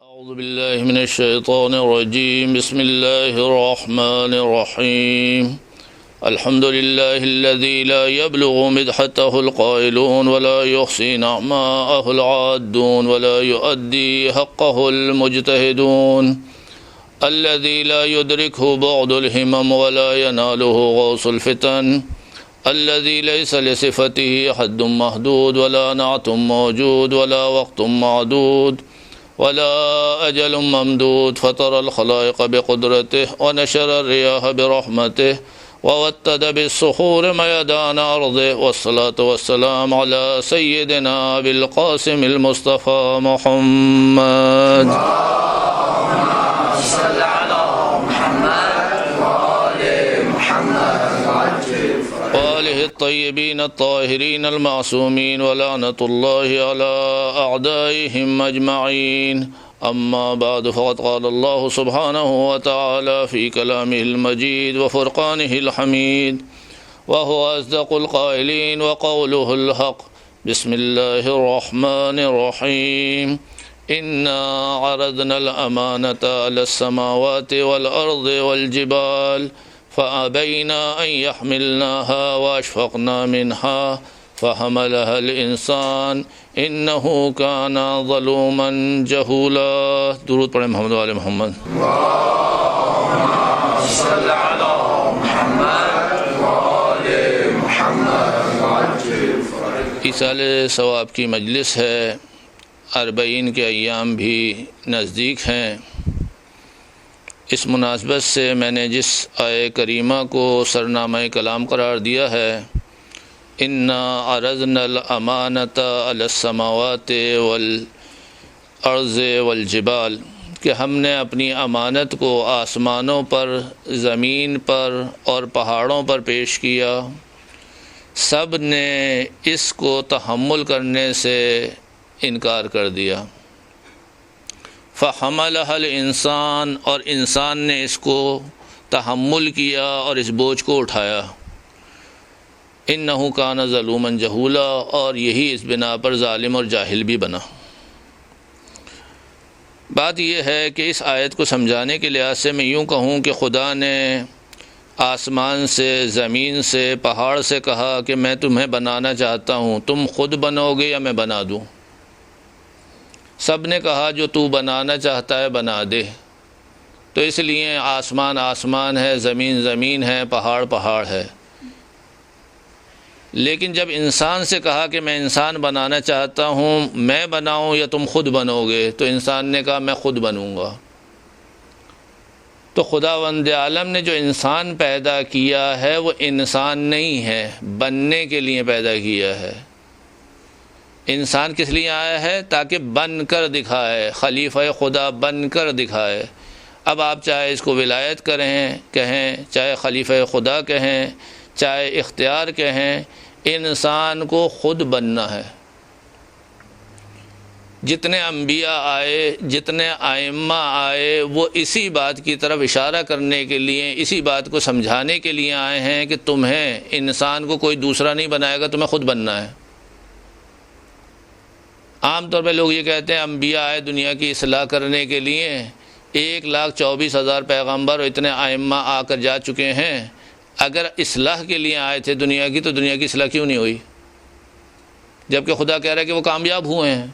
أعوذ بالله من الشيطان الرجيم. بسم الله الرحمن الرحيم. الحمد لله الذي لا يبلغ مدحته القائلون ولا يحصي نعماءه العادون ولا يؤدي حقه المجتهدون، الذي لا يدركه بعد الهمم ولا يناله غوص الفتن، الذي ليس لصفته حد محدود ولا نعت موجود ولا وقت معدود ولا أجل ممدود، فطر الخلائق بقدرته ونشر الرياح برحمته ووتد بالصخور ميدان أرضه، والصلاة والسلام على سيدنا أبي القاسم المصطفى محمد. صل على محمد وآل محمد وآله الطيبين الطاهرين المعصومين، ولعنة الله على أعدائهم أجمعين. أما بعد، فقد قال الله سبحانه وتعالى في كلامه المجيد وفرقانه الحميد، وهو أصدق القائلين وقوله الحق. بسم الله الرحمن الرحيم. إنا عرضنا الأمانة على السماوات والأرض والجبال فأبينا أن يحملناها وأشفقنا منها فحملها الإنسان إنه كان ظلوما جهولا. درود پڑھیں محمد وآل محمد. صل على محمد وآل محمد. ایصال ثواب کی مجلس ہے، اربعین کے ایام بھی نزدیک ہیں. اس مناسبت سے میں نے جس آیہ کریمہ کو سرنامہ کلام قرار دیا ہے، انا عرضنا الامانۃ علی السماوات والارض والجبال، کہ ہم نے اپنی امانت کو آسمانوں پر، زمین پر اور پہاڑوں پر پیش کیا. سب نے اس کو تحمل کرنے سے انکار کر دیا. فحملها الانسان، اور انسان نے اس کو تحمل کیا اور اس بوجھ کو اٹھایا. انہ کان ظلوما جہولا، اور یہی اس بنا پر ظالم اور جاہل بھی بنا. بات یہ ہے کہ اس آیت کو سمجھانے کے لحاظ سے میں یوں کہوں کہ خدا نے آسمان سے، زمین سے، پہاڑ سے کہا کہ میں تمہیں بنانا چاہتا ہوں، تم خود بنو گے یا میں بنا دوں؟ سب نے کہا جو تو بنانا چاہتا ہے بنا دے. تو اس لیے آسمان آسمان ہے، زمین زمین ہے، پہاڑ پہاڑ ہے. لیکن جب انسان سے کہا کہ میں انسان بنانا چاہتا ہوں، میں بناؤں یا تم خود بنو گے، تو انسان نے کہا میں خود بنوں گا. تو خداوند عالم نے جو انسان پیدا کیا ہے وہ انسان نہیں ہے، بننے کے لیے پیدا کیا ہے. انسان کس لیے آیا ہے؟ تاکہ بن کر دکھائے، خلیفہ خدا بن کر دکھائے. اب آپ چاہے اس کو ولایت کہیں، چاہے خلیفہ خدا کہیں، چاہے اختیار کہیں، انسان کو خود بننا ہے. جتنے انبیاء آئے، جتنے ائمہ آئے، وہ اسی بات کی طرف اشارہ کرنے کے لیے، اسی بات کو سمجھانے کے لیے آئے ہیں کہ تمہیں، انسان کو کوئی دوسرا نہیں بنائے گا، تمہیں خود بننا ہے. عام طور پہ لوگ یہ کہتے ہیں انبیاء آئے دنیا کی اصلاح کرنے کے لیے، 1,24,000 پیغمبر اور اتنے ائمہ آ کر جا چکے ہیں. اگر اصلاح کے لیے آئے تھے دنیا کی، تو دنیا کی اصلاح کیوں نہیں ہوئی؟ جبکہ خدا کہہ رہا ہے کہ وہ کامیاب ہوئے ہیں.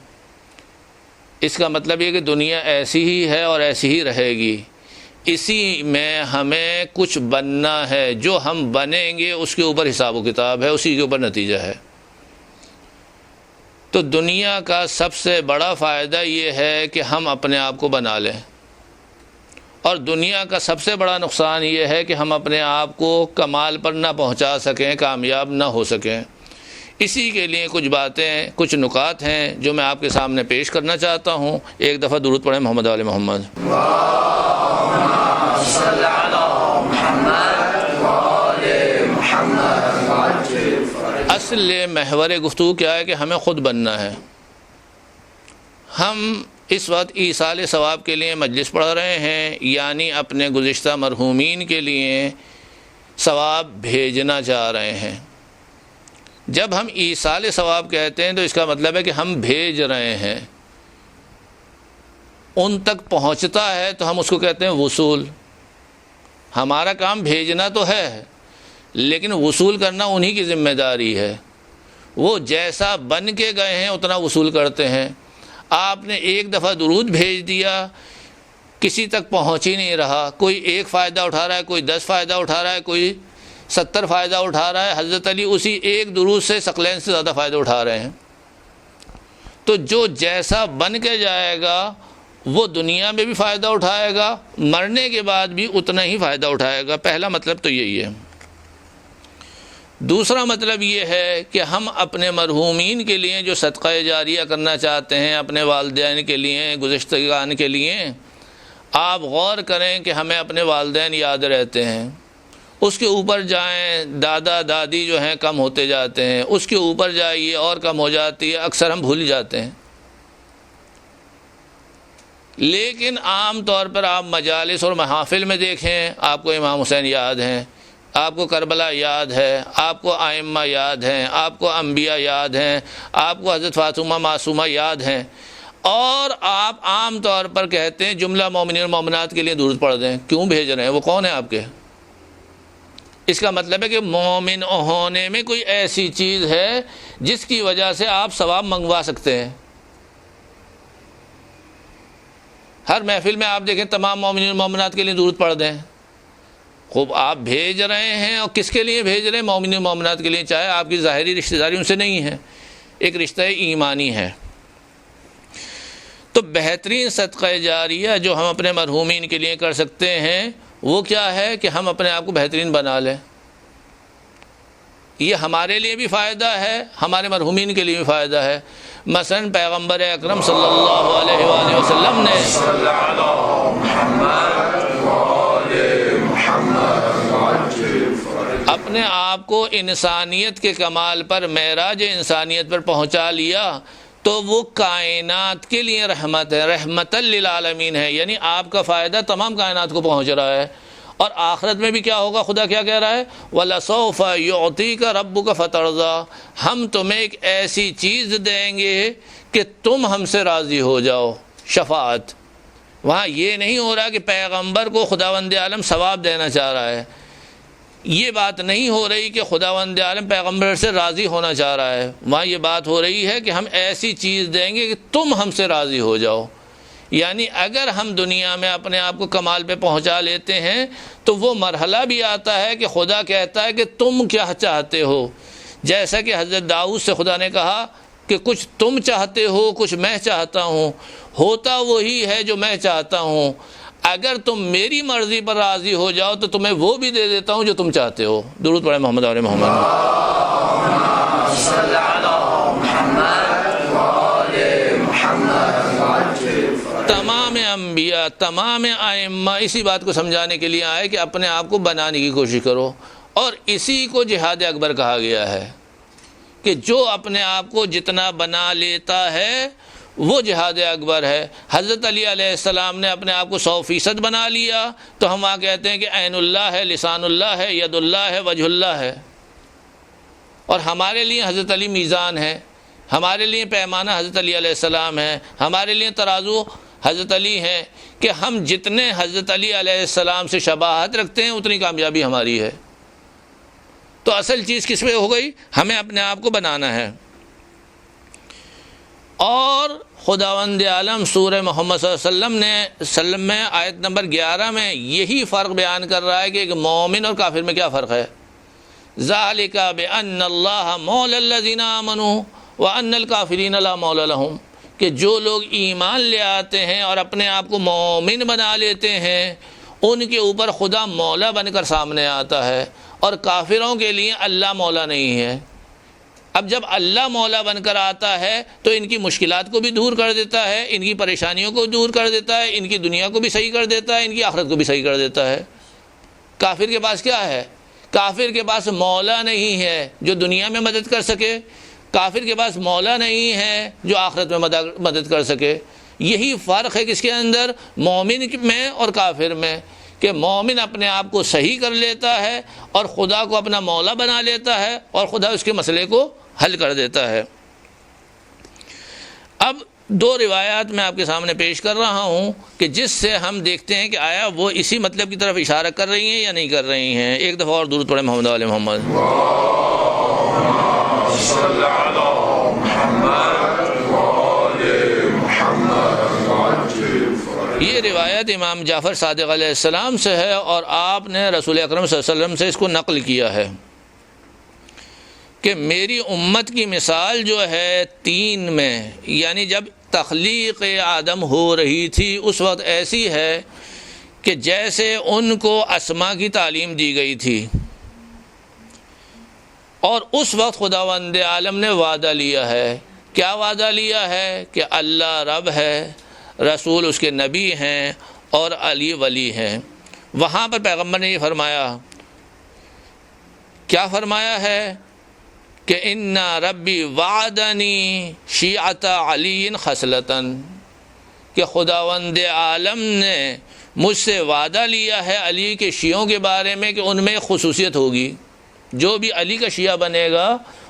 اس کا مطلب یہ کہ دنیا ایسی ہی ہے اور ایسی ہی رہے گی. اسی میں ہمیں کچھ بننا ہے. جو ہم بنیں گے اس کے اوپر حساب و کتاب ہے، اسی کے اوپر نتیجہ ہے. تو دنیا کا سب سے بڑا فائدہ یہ ہے کہ ہم اپنے آپ کو بنا لیں، اور دنیا کا سب سے بڑا نقصان یہ ہے کہ ہم اپنے آپ کو کمال پر نہ پہنچا سکیں، کامیاب نہ ہو سکیں. اسی کے لیے کچھ باتیں، کچھ نکات ہیں جو میں آپ کے سامنے پیش کرنا چاہتا ہوں. ایک دفعہ درود پڑھیں محمد وآل محمد. صل على محمد وآل محمد. اصل محور گفتگو کیا ہے کہ ہمیں خود بننا ہے. ہم اس وقت ایصال ثواب کے لیے مجلس پڑھ رہے ہیں، یعنی اپنے گزشتہ مرحومین کے لیے ثواب بھیجنا چاہ رہے ہیں. جب ہم ایصال ثواب کہتے ہیں تو اس کا مطلب ہے کہ ہم بھیج رہے ہیں. ان تک پہنچتا ہے تو ہم اس کو کہتے ہیں وصول. ہمارا کام بھیجنا تو ہے لیکن وصول کرنا انہی کی ذمہ داری ہے. وہ جیسا بن کے گئے ہیں اتنا وصول کرتے ہیں. آپ نے ایک دفعہ درود بھیج دیا, کسی تک پہنچ ہی نہیں رہا, کوئی 1 فائدہ اٹھا رہا ہے, کوئی 10 فائدہ اٹھا رہا ہے, کوئی 70 فائدہ اٹھا رہا ہے. حضرت علی اسی ایک درود سے ثقلین سے زیادہ فائدہ اٹھا رہے ہیں. تو جو جیسا بن کے جائے گا وہ دنیا میں بھی فائدہ اٹھائے گا, مرنے کے بعد بھی اتنا ہی فائدہ اٹھائے گا. پہلا مطلب تو یہی ہے. دوسرا مطلب یہ ہے کہ ہم اپنے مرحومین کے لیے جو صدقہ جاریہ کرنا چاہتے ہیں, اپنے والدین کے لیے, گزشتگان کے لیے, آپ غور کریں کہ ہمیں اپنے والدین یاد رہتے ہیں, اس کے اوپر جائیں دادا دادی جو ہیں کم ہوتے جاتے ہیں, اس کے اوپر جائیے اور کم ہو جاتی ہے, اکثر ہم بھول جاتے ہیں. لیکن عام طور پر آپ مجالس اور محافل میں دیکھیں, آپ کو امام حسین یاد ہیں, آپ کو کربلا یاد ہے, آپ کو ائمہ یاد ہیں, آپ کو انبیاء یاد ہیں, آپ کو حضرت فاطمہ معصومہ یاد ہیں, اور آپ عام طور پر کہتے ہیں جملہ مومنین اور مومنات کے لیے درود پڑھ دیں. کیوں بھیج رہے ہیں؟ وہ کون ہیں آپ کے؟ اس کا مطلب ہے کہ مومن ہونے میں کوئی ایسی چیز ہے جس کی وجہ سے آپ ثواب منگوا سکتے ہیں. ہر محفل میں آپ دیکھیں تمام مومنین اور مومنات کے لیے درود پڑھ دیں. خوب آپ بھیج رہے ہیں, اور کس کے لیے بھیج رہے ہیں؟ مومنین اور مومنات کے لیے. چاہے آپ کی ظاہری رشتہ داری ان سے نہیں ہے, ایک رشتہ ایمانی ہے. تو بہترین صدقہ جاریہ جو ہم اپنے مرحومین کے لیے کر سکتے ہیں وہ کیا ہے کہ ہم اپنے آپ کو بہترین بنا لیں. یہ ہمارے لیے بھی فائدہ ہے, ہمارے مرحومین کے لیے بھی فائدہ ہے. مثلا پیغمبر اکرم صلی اللہ علیہ وآلہ وسلم نے اپنے آپ کو انسانیت کے کمال پر, معراج انسانیت پر پہنچا لیا, تو وہ کائنات کے لیے رحمت ہے, رحمت للعالمین ہے. یعنی آپ کا فائدہ تمام کائنات کو پہنچ رہا ہے. اور آخرت میں بھی کیا ہوگا؟ خدا کیا کہہ رہا ہے؟ وَلَسَوْفَ يُعْطِيكَ رَبُّكَ فَتَرْضَىٰ, ہم تمہیں ایک ایسی چیز دیں گے کہ تم ہم سے راضی ہو جاؤ. شفاعت. وہاں یہ نہیں ہو رہا کہ پیغمبر کو خداوند عالم ثواب دینا چاہ رہا ہے, یہ بات نہیں ہو رہی کہ خداوند عالم پیغمبر سے راضی ہونا چاہ رہا ہے. وہاں یہ بات ہو رہی ہے کہ ہم ایسی چیز دیں گے کہ تم ہم سے راضی ہو جاؤ. یعنی اگر ہم دنیا میں اپنے آپ کو کمال پہ پہنچا لیتے ہیں تو وہ مرحلہ بھی آتا ہے کہ خدا کہتا ہے کہ تم کیا چاہتے ہو. جیسا کہ حضرت داؤد سے خدا نے کہا کہ کچھ تم چاہتے ہو, کچھ میں چاہتا ہوں, ہوتا وہی ہے جو میں چاہتا ہوں. اگر تم میری مرضی پر راضی ہو جاؤ تو تمہیں وہ بھی دے دیتا ہوں جو تم چاہتے ہو. درود پڑھیں محمد علیہ محمد. تمام انبیاء, تمام ائمہ اسی بات کو سمجھانے کے لیے آئے کہ اپنے آپ کو بنانے کی کوشش کرو, اور اسی کو جہاد اکبر کہا گیا ہے کہ جو اپنے آپ کو جتنا بنا لیتا ہے وہ جہاد اکبر ہے. حضرت علی علیہ السلام نے اپنے آپ کو 100% بنا لیا تو ہم وہاں کہتے ہیں کہ عین اللہ ہے, لسان اللہ ہے, ید اللہ ہے, وجہ اللہ ہے. اور ہمارے لیے حضرت علی میزان ہے, ہمارے لیے پیمانہ حضرت علی علیہ السلام ہے, ہمارے لیے ترازو حضرت علی ہیں کہ ہم جتنے حضرت علی علیہ السلام سے شباہت رکھتے ہیں اتنی کامیابی ہماری ہے. تو اصل چیز کس میں ہو گئی؟ ہمیں اپنے آپ کو بنانا ہے. اور خداوند عالم سورہ محمد صلی اللہ علیہ وسلم میں آیت نمبر 11 میں یہی فرق بیان کر رہا ہے کہ ایک مومن اور کافر میں کیا فرق ہے. ذَلِكَ بِأَنَّ اللَّهَ مَوْلَى الَّذِينَ آمَنُوا وَأَنَّ الْكَافِرِينَ لَا مَوْلَى لَهُمْ, کہ جو لوگ ایمان لے آتے ہیں اور اپنے آپ کو مومن بنا لیتے ہیں ان کے اوپر خدا مولا بن کر سامنے آتا ہے, اور کافروں کے لیے اللہ مولا نہیں ہے. اب جب اللہ مولا بن کر آتا ہے تو ان کی مشکلات کو بھی دور کر دیتا ہے, ان کی پریشانیوں کو دور کر دیتا ہے, ان کی دنیا کو بھی صحیح کر دیتا ہے, ان کی آخرت کو بھی صحیح کر دیتا ہے. کافر کے پاس کیا ہے؟ کافر کے پاس مولا نہیں ہے جو دنیا میں مدد کر سکے, کافر کے پاس مولا نہیں ہے جو آخرت میں مدد کر سکے. یہی فرق ہے کس کے اندر؟ مومن میں اور کافر میں, کہ مومن اپنے آپ کو صحیح کر لیتا ہے اور خدا کو اپنا مولا بنا لیتا ہے اور خدا اس کے مسئلے کو حل کر دیتا ہے. اب دو روایات میں آپ کے سامنے پیش کر رہا ہوں کہ جس سے ہم دیکھتے ہیں کہ آیا وہ اسی مطلب کی طرف اشارہ کر رہی ہیں یا نہیں کر رہی ہیں. ایک دفعہ اور درود پڑھیں محمد علیہ محمد. صلی علی محمد وآل محمد. یہ روایت امام جعفر صادق علیہ السلام سے ہے اور آپ نے رسول اکرم صلی اللہ علیہ وسلم سے اس کو نقل کیا ہے کہ میری امت کی مثال جو ہے 3 میں، یعنی جب تخلیق آدم ہو رہی تھی اس وقت ایسی ہے کہ جیسے ان کو اسماء کی تعلیم دی گئی تھی، اور اس وقت خداوند عالم نے وعدہ لیا ہے. کیا وعدہ لیا ہے؟ کہ اللہ رب ہے، رسول اس کے نبی ہیں اور علی ولی ہیں. وہاں پر پیغمبر نے یہ فرمایا، کیا فرمایا ہے کہ ان ربی وعدنی شیعۃ علی خصلتاً، کہ خداوند عالم نے مجھ سے وعدہ لیا ہے علی کے شیعوں کے بارے میں کہ ان میں خصوصیت ہوگی، جو بھی علی کا شیعہ بنے گا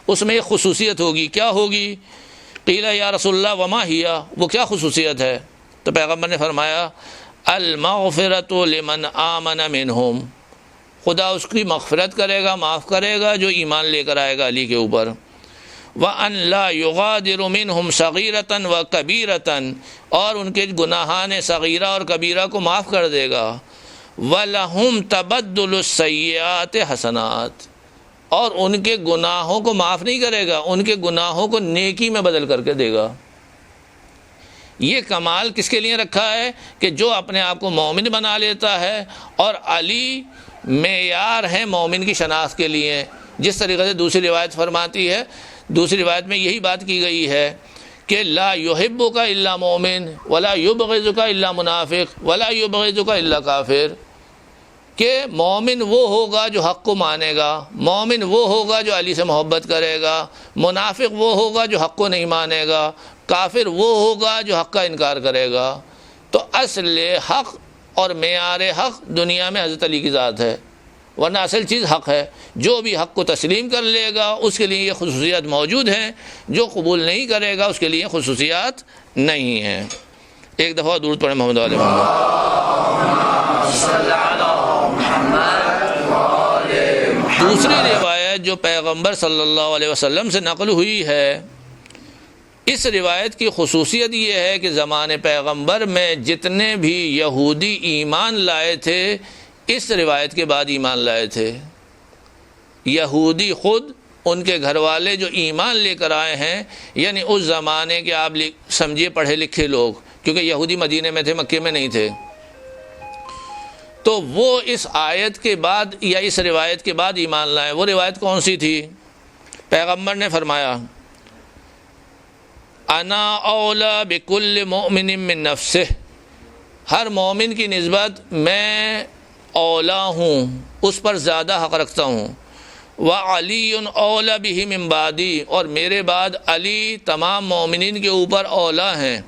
اس میں ایک خصوصیت ہوگی. کیا ہوگی؟ قیل یا رسول اللہ وما ہی، وہ کیا خصوصیت ہے؟ تو پیغمبر نے فرمایا المغفرۃ لمن آمن منہم، خدا اس کی مغفرت کرے گا، معاف کرے گا جو ایمان لے کر آئے گا علی کے اوپر. وَأَن لَا يُغَادِرُ مِنْهُمْ صَغِيرَةً وَكَبِيرَةً، اور ان کے گناہان صغیرہ اور کبیرہ کو معاف کر دے گا. وَلَهُمْ تَبَدُّلُ السَّيِّئَاتِ حَسَنَاتٍ، اور ان کے گناہوں کو معاف نہیں کرے گا، ان کے گناہوں کو نیکی میں بدل کر کے دے گا. یہ کمال کس کے لیے رکھا ہے؟ کہ جو اپنے آپ کو مومن بنا لیتا ہے، اور علی معیار ہے مومن کی شناخت کے لیے. جس طریقے سے دوسری روایت فرماتی ہے، دوسری روایت میں یہی بات کی گئی ہے کہ لا یحبک الا مومن ولا یبغضک الا منافق ولا یبغضک الا کافر، کہ مومن وہ ہوگا جو حق کو مانے گا، مومن وہ ہوگا جو علی سے محبت کرے گا، منافق وہ ہوگا جو حق کو نہیں مانے گا، کافر وہ ہوگا جو حق کا انکار کرے گا. تو اصل حق اور معیار حق دنیا میں حضرت علی کی ذات ہے، ورنہ اصل چیز حق ہے. جو بھی حق کو تسلیم کر لے گا اس کے لیے یہ خصوصیات موجود ہیں، جو قبول نہیں کرے گا اس کے لیے خصوصیات نہیں ہیں. ایک دفعہ درود پڑھیں محمد علیہ محمد. صلی علی محمد وآل محمد. دوسری روایت جو پیغمبر صلی اللہ علیہ وسلم سے نقل ہوئی ہے، اس روایت کی خصوصیت یہ ہے کہ زمانے پیغمبر میں جتنے بھی یہودی ایمان لائے تھے اس روایت کے بعد ایمان لائے تھے. یہودی خود، ان کے گھر والے جو ایمان لے کر آئے ہیں، یعنی اس زمانے کے آپ سمجھیے پڑھے لکھے لوگ، کیونکہ یہودی مدینے میں تھے، مکے میں نہیں تھے، تو وہ اس آیت کے بعد یا اس روایت کے بعد ایمان لائے. وہ روایت کون سی تھی؟ پیغمبر نے فرمایا انا اولا بکل مؤمن من نفسہ، ہر مومن کی نسبت میں اولا ہوں، اس پر زیادہ حق رکھتا ہوں. وعلی اولا بہ من بعدی، اور میرے بعد علی تمام مومنین کے اوپر اولا ہیں.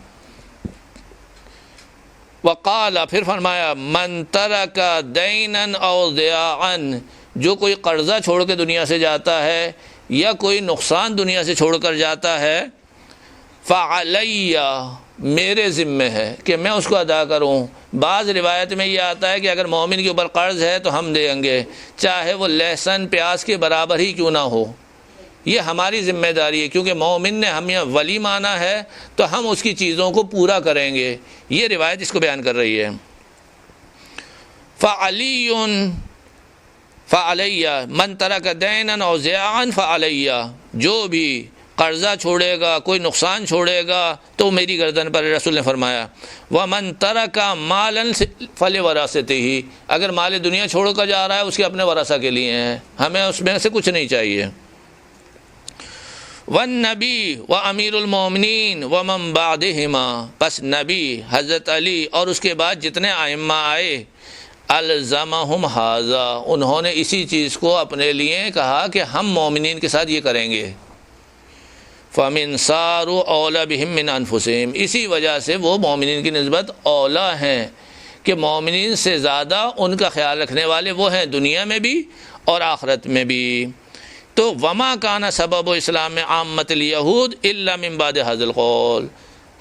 وقال، پھر فرمایا من ترک دینا او ضیاعا، جو کوئی قرضہ چھوڑ کے دنیا سے جاتا ہے یا کوئی نقصان دنیا سے چھوڑ کر جاتا ہے، فعلی، میرے ذمے ہے کہ میں اس کو ادا کروں. بعض روایت میں یہ آتا ہے کہ اگر مومن کے اوپر قرض ہے تو ہم دیں گے، چاہے وہ لہسن پیاز کے برابر ہی کیوں نہ ہو. یہ ہماری ذمہ داری ہے، کیونکہ مومن نے ہمیں ولی مانا ہے تو ہم اس کی چیزوں کو پورا کریں گے. یہ روایت اس کو بیان کر رہی ہے. فعلی من ترک دینا او ضیاعا فعلی، جو بھی قرضہ چھوڑے گا، کوئی نقصان چھوڑے گا تو میری گردن پر، رسول نے فرمایا. ومن ترک مالا فلورثتہ، اگر مال دنیا چھوڑ کر جا رہا ہے اس کے اپنے ورثہ کے لیے ہیں، ہمیں اس میں سے کچھ نہیں چاہیے. والنبی و امیر المومنین ومن بعدہما، پس نبی حضرت علی اور اس کے بعد جتنے ائمہ آئے، الزمہم ھذا، انہوں نے اسی چیز کو اپنے لیے کہا کہ ہم مومنین کے ساتھ یہ کریں گے. فمن صاروا اولا بہم من انفسہم، اسی وجہ سے وہ مومنین کی نسبت اولا ہیں، کہ مومنین سے زیادہ ان کا خیال رکھنے والے وہ ہیں دنیا میں بھی اور آخرت میں بھی. تو وما کان سبب اسلام عامت الیہود الا من بعد ھذا القول،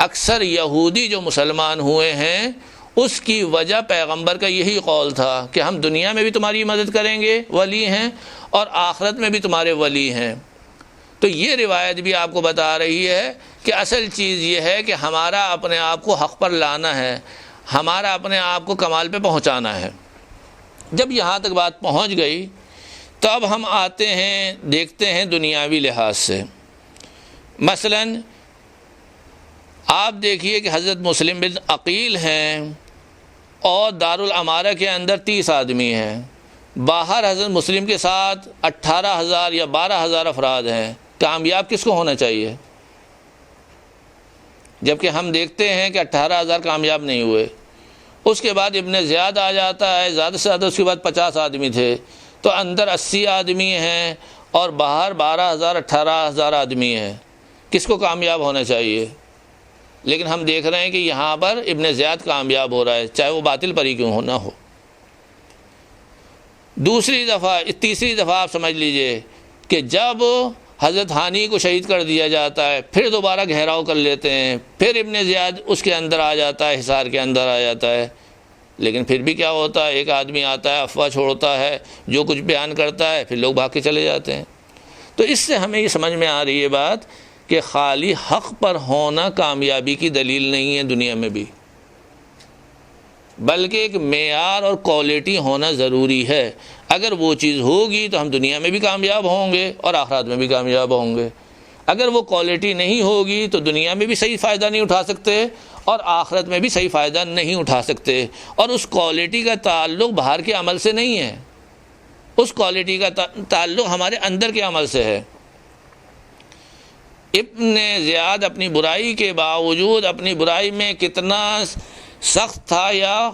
اکثر یہودی جو مسلمان ہوئے ہیں اس کی وجہ پیغمبر کا یہی قول تھا کہ ہم دنیا میں بھی تمہاری مدد کریں گے، ولی ہیں، اور آخرت میں بھی تمہارے ولی ہیں۔ تو یہ روایت بھی آپ کو بتا رہی ہے کہ اصل چیز یہ ہے کہ ہمارا اپنے آپ کو حق پر لانا ہے، ہمارا اپنے آپ کو کمال پہ پہنچانا ہے۔ جب یہاں تک بات پہنچ گئی تو اب ہم آتے ہیں، دیکھتے ہیں دنیاوی لحاظ سے۔ مثلاً آپ دیکھیے کہ حضرت مسلم بن عقیل ہیں اور دارالامارہ کے اندر 30 آدمی ہیں، باہر حضرت مسلم کے ساتھ 18,000 یا 12,000 افراد ہیں، کامیاب کس کو ہونا چاہیے؟ جبکہ ہم دیکھتے ہیں کہ 18,000 کامیاب نہیں ہوئے۔ اس کے بعد ابن زیاد آ جاتا ہے، زیادہ سے زیادہ اس کے بعد 50 آدمی تھے، تو اندر 80 آدمی ہیں اور باہر 12,000 18,000 آدمی ہیں، کس کو کامیاب ہونا چاہیے؟ لیکن ہم دیکھ رہے ہیں کہ یہاں پر ابن زیاد کامیاب ہو رہا ہے، چاہے وہ باطل پر ہی کیوں نہ ہو۔ تیسری دفعہ آپ سمجھ لیجئے کہ جب حضرت ہانی کو شہید کر دیا جاتا ہے، پھر دوبارہ گھیراؤ کر لیتے ہیں، پھر ابن زیاد اس کے اندر آ جاتا ہے، حصار کے اندر آ جاتا ہے، لیکن پھر بھی کیا ہوتا ہے؟ ایک آدمی آتا ہے، افواہ چھوڑتا ہے، جو کچھ بیان کرتا ہے، پھر لوگ بھاگ کے چلے جاتے ہیں۔ تو اس سے ہمیں یہ سمجھ میں آ رہی ہے بات کہ خالی حق پر ہونا کامیابی کی دلیل نہیں ہے دنیا میں بھی، بلکہ ایک معیار اور کوالٹی ہونا ضروری ہے۔ اگر وہ چیز ہوگی تو ہم دنیا میں بھی کامیاب ہوں گے اور آخرت میں بھی کامیاب ہوں گے۔ اگر وہ کوالٹی نہیں ہوگی تو دنیا میں بھی صحیح فائدہ نہیں اٹھا سکتے اور آخرت میں بھی صحیح فائدہ نہیں اٹھا سکتے۔ اور اس کوالٹی کا تعلق باہر کے عمل سے نہیں ہے، اس کوالٹی کا تعلق ہمارے اندر کے عمل سے ہے۔ ابن زیاد اپنی برائی کے باوجود اپنی برائی میں کتنا سخت تھا یا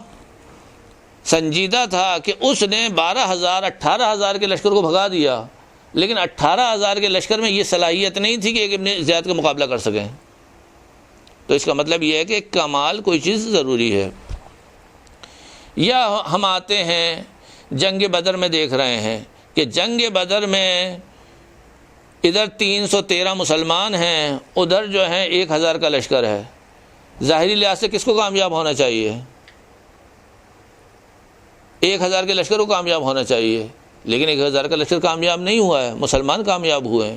سنجیدہ تھا کہ اس نے 12,000 18,000 کے لشکر کو بھگا دیا، لیکن 18,000 کے لشکر میں یہ صلاحیت نہیں تھی کہ ایک ابن زیاد کا مقابلہ کر سکیں۔ تو اس کا مطلب یہ ہے کہ کمال کوئی چیز ضروری ہے۔ یا ہم آتے ہیں جنگ بدر میں، دیکھ رہے ہیں کہ جنگ بدر میں ادھر 313 مسلمان ہیں، ادھر جو ہے 1,000 کا لشکر ہے۔ ظاہری لحاظ سے کس کو کامیاب ہونا چاہیے؟ 1,000 کے لشکر کو کامیاب ہونا چاہیے، لیکن 1,000 کا لشکر کامیاب نہیں ہوا ہے، مسلمان کامیاب ہوئے ہیں۔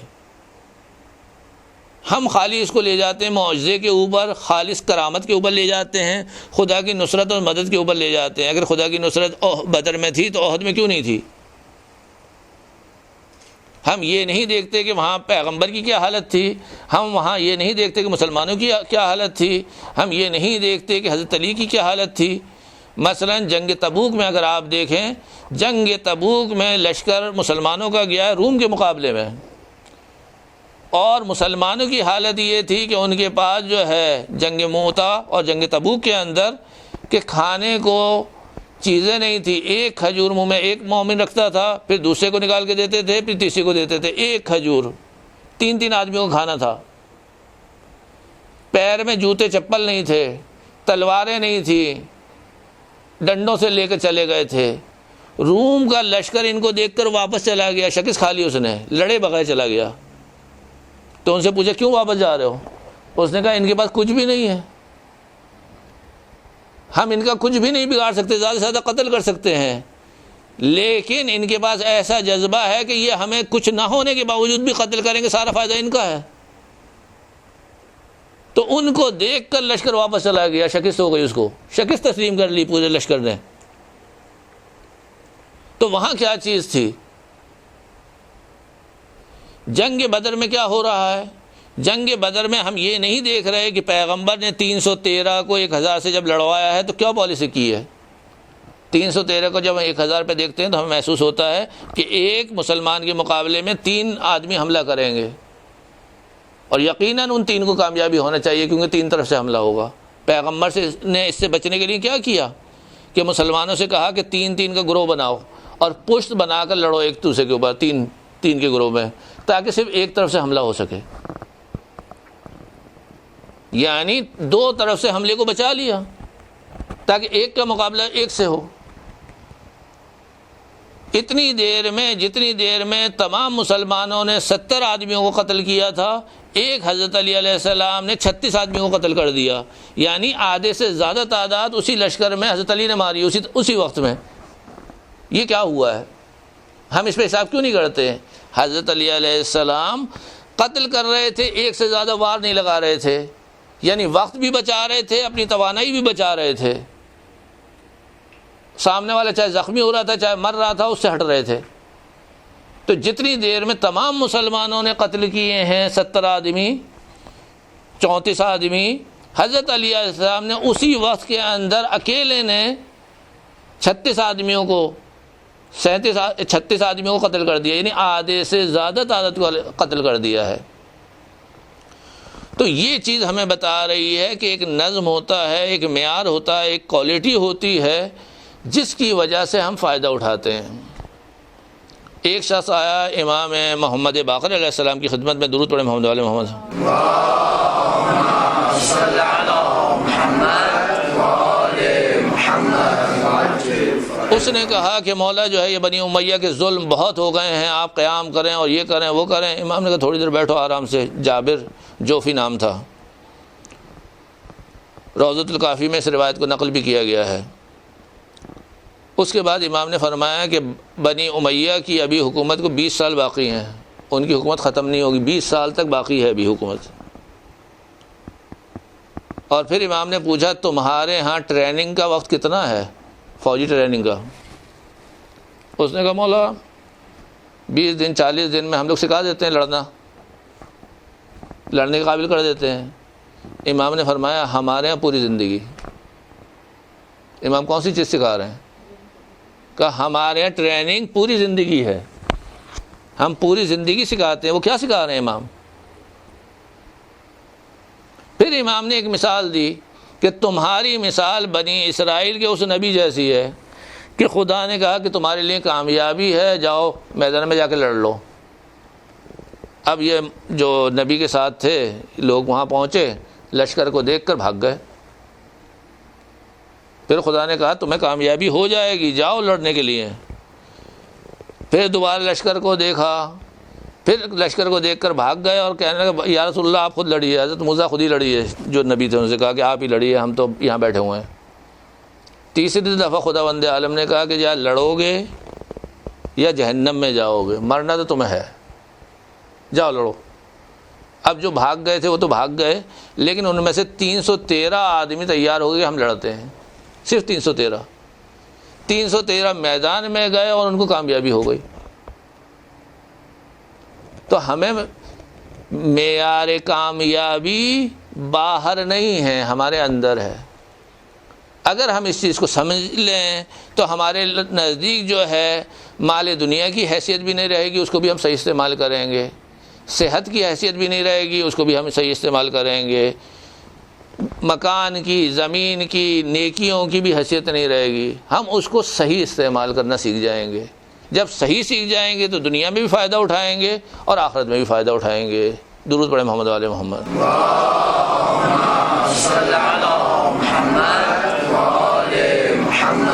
ہم خالی اس کو لے جاتے ہیں معجزے کے اوپر، خالص کرامت کے اوپر لے جاتے ہیں، خدا کی نصرت اور مدد کے اوپر لے جاتے ہیں۔ اگر خدا کی نصرت بدر میں تھی تو احد میں کیوں نہیں تھی؟ ہم یہ نہیں دیکھتے کہ وہاں پیغمبر کی کیا حالت تھی، ہم وہاں یہ نہیں دیکھتے کہ مسلمانوں کی کیا حالت تھی، ہم یہ نہیں دیکھتے کہ حضرت علی کی کیا حالت تھی۔ مثلا جنگ تبوک میں اگر آپ دیکھیں، جنگ تبوک میں لشکر مسلمانوں کا گیا ہے روم کے مقابلے میں، اور مسلمانوں کی حالت یہ تھی کہ ان کے پاس جو ہے جنگ موتا اور جنگ تبوک کے اندر کہ کھانے کو چیزیں نہیں تھی۔ ایک کھجور منہ میں ایک مومن رکھتا تھا، پھر دوسرے کو نکال کے دیتے تھے، پھر تیسرے کو دیتے تھے، ایک کھجور 3 آدمیوں کو کھانا تھا۔ پیر میں جوتے چپل نہیں تھے، تلواریں نہیں تھی، ڈنڈوں سے لے کر چلے گئے تھے۔ روم کا لشکر ان کو دیکھ کر واپس چلا گیا، شکست کھا لی اس نے، لڑے بغیر چلا گیا۔ تو ان سے پوچھا کیوں واپس جا رہے ہو؟ اس نے کہا ان کے پاس کچھ بھی نہیں ہے، ہم ان کا کچھ بھی نہیں بگاڑ سکتے، زیادہ سے زیادہ قتل کر سکتے ہیں، لیکن ان کے پاس ایسا جذبہ ہے کہ یہ ہمیں کچھ نہ ہونے کے باوجود بھی قتل کریں گے، سارا فائدہ ان کا ہے۔ تو ان کو دیکھ کر لشکر واپس چلا گیا، شکست ہو گئی، اس کو شکست تسلیم کر لی پورے لشکر نے۔ تو وہاں کیا چیز تھی؟ جنگ بدر میں کیا ہو رہا ہے؟ جنگ بدر میں ہم یہ نہیں دیکھ رہے کہ پیغمبر نے 313 کو 1,000 سے جب لڑوایا ہے تو کیا پالیسی کی ہے۔ 313 کو جب 1,000 پہ دیکھتے ہیں تو ہمیں محسوس ہوتا ہے کہ ایک مسلمان کے مقابلے میں 3 آدمی حملہ کریں گے، اور یقیناً ان 3 کو کامیابی ہونا چاہیے کیونکہ 3 طرف سے حملہ ہوگا۔ پیغمبر نے اس سے بچنے کے لیے کیا کیا کہ مسلمانوں سے کہا کہ 3 کا گروہ بناؤ اور پشت بنا کر لڑو ایک دوسرے کے اوپر، 3 کے گروہ میں، تاکہ صرف ایک طرف سے حملہ ہو سکے۔ یعنی 2 طرف سے حملے کو بچا لیا تاکہ ایک کا مقابلہ ایک سے ہو۔ جتنی دیر میں تمام مسلمانوں نے 70 آدمیوں کو قتل کیا تھا، ایک حضرت علی علیہ السلام نے 36 آدمیوں کو قتل کر دیا، یعنی آدھے سے زیادہ تعداد اسی لشکر میں حضرت علی نے ماری اسی وقت میں. یہ کیا ہوا ہے؟ ہم اس پہ حساب کیوں نہیں کرتے؟ حضرت علی علیہ السلام قتل کر رہے تھے، ایک سے زیادہ وار نہیں لگا رہے تھے، یعنی وقت بھی بچا رہے تھے، اپنی توانائی بھی بچا رہے تھے. سامنے والا چاہے زخمی ہو رہا تھا چاہے مر رہا تھا، اس سے ہٹ رہے تھے. تو جتنی دیر میں تمام مسلمانوں نے قتل کیے ہیں 70 آدمی 34 آدمی، حضرت علی علیہ السلام نے اسی وقت کے اندر اکیلے نے 36 آدمیوں کو 36 آدمیوں کو قتل کر دیا، یعنی آدھے سے زیادہ تعداد کو قتل کر دیا ہے. تو یہ چیز ہمیں بتا رہی ہے کہ ایک نظم ہوتا ہے، ایک معیار ہوتا ہے، ایک کوالٹی ہوتی ہے جس کی وجہ سے ہم فائدہ اٹھاتے ہیں. ایک شخص آیا امام محمد باقر علیہ السلام کی خدمت میں، درود پڑھیں محمد والے محمد. اس نے کہا کہ مولا جو ہے یہ بنی امیہ کے ظلم بہت ہو گئے ہیں، آپ قیام کریں اور یہ کریں وہ کریں. امام نے کہا تھوڑی دیر بیٹھو آرام سے. جابر جوفی نام تھا، روضۃ الکافی میں اس روایت کو نقل بھی کیا گیا ہے. اس کے بعد امام نے فرمایا کہ بنی امیہ کی ابھی حکومت کو 20 سال باقی ہیں، ان کی حکومت ختم نہیں ہوگی، 20 سال تک باقی ہے ابھی حکومت. اور پھر امام نے پوچھا تمہارے ہاں ٹریننگ کا وقت کتنا ہے، فوجی ٹریننگ کا؟ اس نے کہا مولا 20 دن 40 دن میں ہم لوگ سکھا دیتے ہیں لڑنے کے قابل کر دیتے ہیں. امام نے فرمایا ہمارے ہاں پوری زندگی. امام کون سی چیز سکھا رہے ہیں؟ کہ ہمارے یہاں ٹریننگ پوری زندگی ہے، ہم پوری زندگی سکھاتے ہیں. وہ کیا سکھا رہے ہیں امام؟ پھر امام نے ایک مثال دی کہ تمہاری مثال بنی اسرائیل کے اس نبی جیسی ہے کہ خدا نے کہا کہ تمہارے لیے کامیابی ہے، جاؤ میدان میں جا کے لڑ لو. اب یہ جو نبی کے ساتھ تھے لوگ وہاں پہنچے، لشکر کو دیکھ کر بھاگ گئے. پھر خدا نے کہا تمہیں کامیابی ہو جائے گی، جاؤ لڑنے کے لیے. پھر دوبارہ لشکر کو دیکھا، پھر لشکر کو دیکھ کر بھاگ گئے اور کہنے لگے یا رسول اللہ آپ خود لڑیے. حضرت موسیٰ خود ہی لڑیے، جو نبی تھے ان سے کہا کہ آپ ہی لڑیے، ہم تو یہاں بیٹھے ہوئے ہیں. تیسری دفعہ خداوند عالم نے کہا کہ یا لڑو گے یا جہنم میں جاؤ گے، مرنا تو تمہیں ہے، جاؤ لڑو. اب جو بھاگ گئے تھے وہ تو بھاگ گئے، لیکن ان میں سے 313 آدمی تیار ہو گئے ہم لڑتے ہیں. صرف 313 میدان میں گئے اور ان کو کامیابی ہو گئی. تو ہمیں معیار کامیابی باہر نہیں ہے، ہمارے اندر ہے. اگر ہم اس چیز کو سمجھ لیں تو ہمارے نزدیک جو ہے مال دنیا کی حیثیت بھی نہیں رہے گی، اس کو بھی ہم صحیح استعمال کریں گے. صحت کی حیثیت بھی نہیں رہے گی، اس کو بھی ہم صحیح استعمال کریں گے. مکان کی، زمین کی، نیکیوں کی بھی حیثیت نہیں رہے گی، ہم اس کو صحیح استعمال کرنا سیکھ جائیں گے. جب صحیح سیکھ جائیں گے تو دنیا میں بھی فائدہ اٹھائیں گے اور آخرت میں بھی فائدہ اٹھائیں گے. درود پڑھیں محمد والے محمد.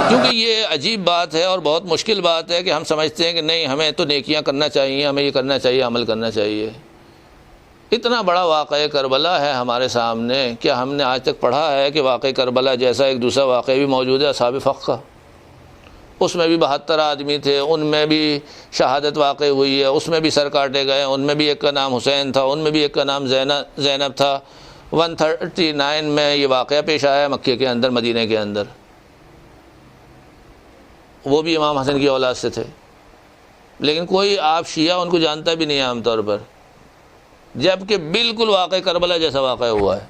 کیونکہ یہ عجیب بات ہے اور بہت مشکل بات ہے کہ ہم سمجھتے ہیں کہ نہیں ہمیں تو نیکیاں کرنا چاہیے، ہمیں یہ کرنا چاہیے، عمل کرنا چاہیے. اتنا بڑا واقعہ کربلا ہے ہمارے سامنے، کیا ہم نے آج تک پڑھا ہے کہ واقعہ کربلا جیسا ایک دوسرا واقعہ بھی موجود ہے اصحاب فخ کا؟ اس میں بھی 72 آدمی تھے، ان میں بھی شہادت واقع ہوئی ہے، اس میں بھی سر کاٹے گئے، ان میں بھی ایک کا نام حسین تھا، ان میں بھی ایک کا نام زینب تھا. 139 میں یہ واقعہ پیش آیا مکے کے اندر، مدینہ کے اندر. وہ بھی امام حسن کی اولاد سے تھے، لیکن کوئی آپ شیعہ ان کو جانتا بھی نہیں عام طور پر، جبکہ بالکل واقع کربلا جیسا واقعہ ہوا ہے.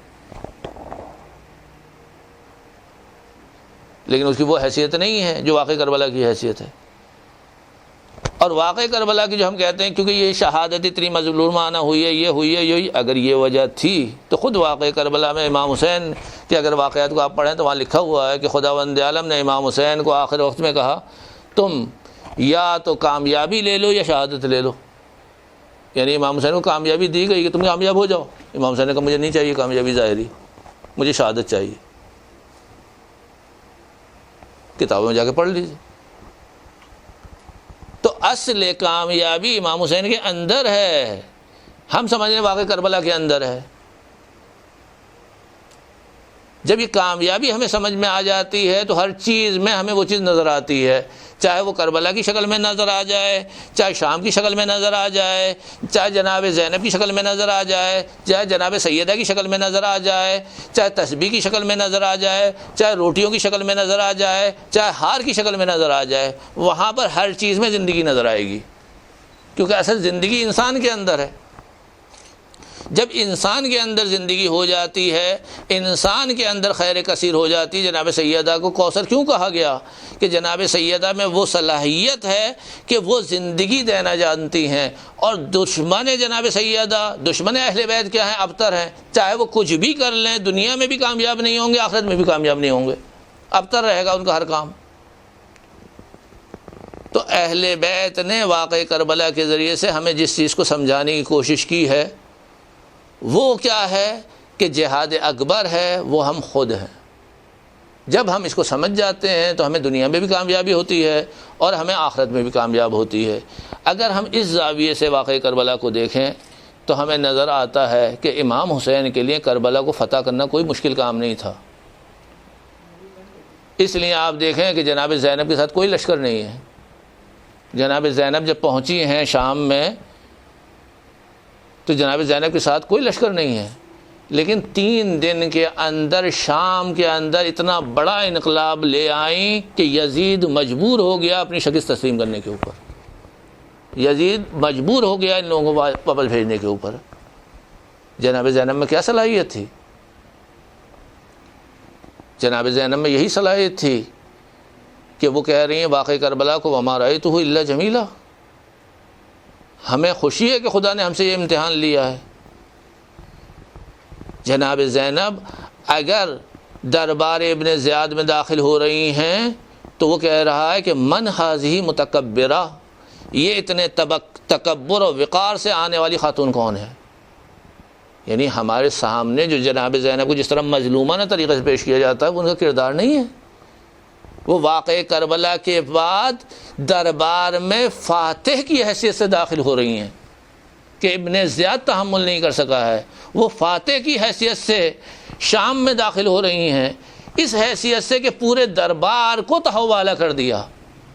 لیکن اس کی وہ حیثیت نہیں ہے جو واقع کربلا کی حیثیت ہے. اور واقع کربلا کی جو ہم کہتے ہیں کیونکہ یہ شہادت اتنی مظلومانہ ہوئی ہے، یہ ہوئی ہے، یہ اگر یہ وجہ تھی تو خود واقع کربلا میں امام حسین کے اگر واقعات کو آپ پڑھیں تو وہاں لکھا ہوا ہے کہ خداوند عالم نے امام حسین کو آخر وقت میں کہا تم یا تو کامیابی لے لو یا شہادت لے لو. یعنی امام حسین کو کامیابی دی گئی کہ تم کامیاب ہو جاؤ. امام حسین نے کہا مجھے نہیں چاہیے کامیابی ظاہری، مجھے شہادت چاہیے. کتابوں میں جا کے پڑھ لیجیے. تو اصل کامیابی امام حسین کے اندر ہے. ہم سمجھ رہے واقعہ کربلا کے اندر ہے. جب یہ کامیابی ہمیں سمجھ میں آ جاتی ہے تو ہر چیز میں ہمیں وہ چیز نظر آتی ہے، چاہے وہ کربلا کی شکل میں نظر آ جائے، چاہے شام کی شکل میں نظر آ جائے، چاہے جناب زینب کی شکل میں نظر آ جائے، چاہے جناب سیدہ کی شکل میں نظر آ جائے، چاہے تسبیح کی شکل میں نظر آ جائے، چاہے روٹیوں کی شکل میں نظر آ جائے، چاہے ہار کی شکل میں نظر آ جائے، وہاں پر ہر چیز میں زندگی نظر آئے گی، کیونکہ اصل زندگی انسان کے اندر ہے. جب انسان کے اندر زندگی ہو جاتی ہے، انسان کے اندر خیر کثیر ہو جاتی ہے. جناب سیدہ کو کوثر کیوں کہا گیا؟ کہ جناب سیدہ میں وہ صلاحیت ہے کہ وہ زندگی دینا جانتی ہیں. اور دشمن جناب سیدہ، دشمن اہل بیت کیا ہیں؟ ابتر ہیں. چاہے وہ کچھ بھی کر لیں، دنیا میں بھی کامیاب نہیں ہوں گے، آخرت میں بھی کامیاب نہیں ہوں گے، ابتر رہے گا ان کا ہر کام. تو اہل بیت نے واقعہ کربلا کے ذریعے سے ہمیں جس چیز کو سمجھانے کی کوشش کی ہے وہ کیا ہے کہ جہاد اکبر ہے وہ ہم خود ہیں. جب ہم اس کو سمجھ جاتے ہیں تو ہمیں دنیا میں بھی کامیابی ہوتی ہے اور ہمیں آخرت میں بھی کامیاب ہوتی ہے. اگر ہم اس زاویے سے واقعہ کربلا کو دیکھیں تو ہمیں نظر آتا ہے کہ امام حسین کے لیے کربلا کو فتح کرنا کوئی مشکل کام نہیں تھا. اس لیے آپ دیکھیں کہ جناب زینب کے ساتھ کوئی لشکر نہیں ہے. جناب زینب جب پہنچی ہیں شام میں تو جناب زینب کے ساتھ کوئی لشکر نہیں ہے، لیکن 3 دن کے اندر شام کے اندر اتنا بڑا انقلاب لے آئیں کہ یزید مجبور ہو گیا اپنی شکست تسلیم کرنے کے اوپر. یزید مجبور ہو گیا ان لوگوں کو واپس بھیجنے کے اوپر. جناب زینب میں کیا صلاحیت تھی؟ جناب زینب میں یہی صلاحیت تھی کہ وہ کہہ رہی ہیں واقعہ کربلا کو وما رأیتہ الا جمیلا، ہمیں خوشی ہے کہ خدا نے ہم سے یہ امتحان لیا ہے. جناب زینب اگر دربار ابن زیاد میں داخل ہو رہی ہیں تو وہ کہہ رہا ہے کہ من ہذہ متکبرہ، یہ اتنے تکبر و وقار سے آنے والی خاتون کون ہے؟ یعنی ہمارے سامنے جو جناب زینب کو جس طرح مظلومانہ طریقے سے پیش کیا جاتا ہے وہ ان کا کردار نہیں ہے. وہ واقعہ کربلا کے بعد دربار میں فاتح کی حیثیت سے داخل ہو رہی ہیں کہ ابن زیاد تحمل نہیں کر سکا ہے، وہ فاتح کی حیثیت سے شام میں داخل ہو رہی ہیں، اس حیثیت سے کہ پورے دربار کو تحوالہ کر دیا.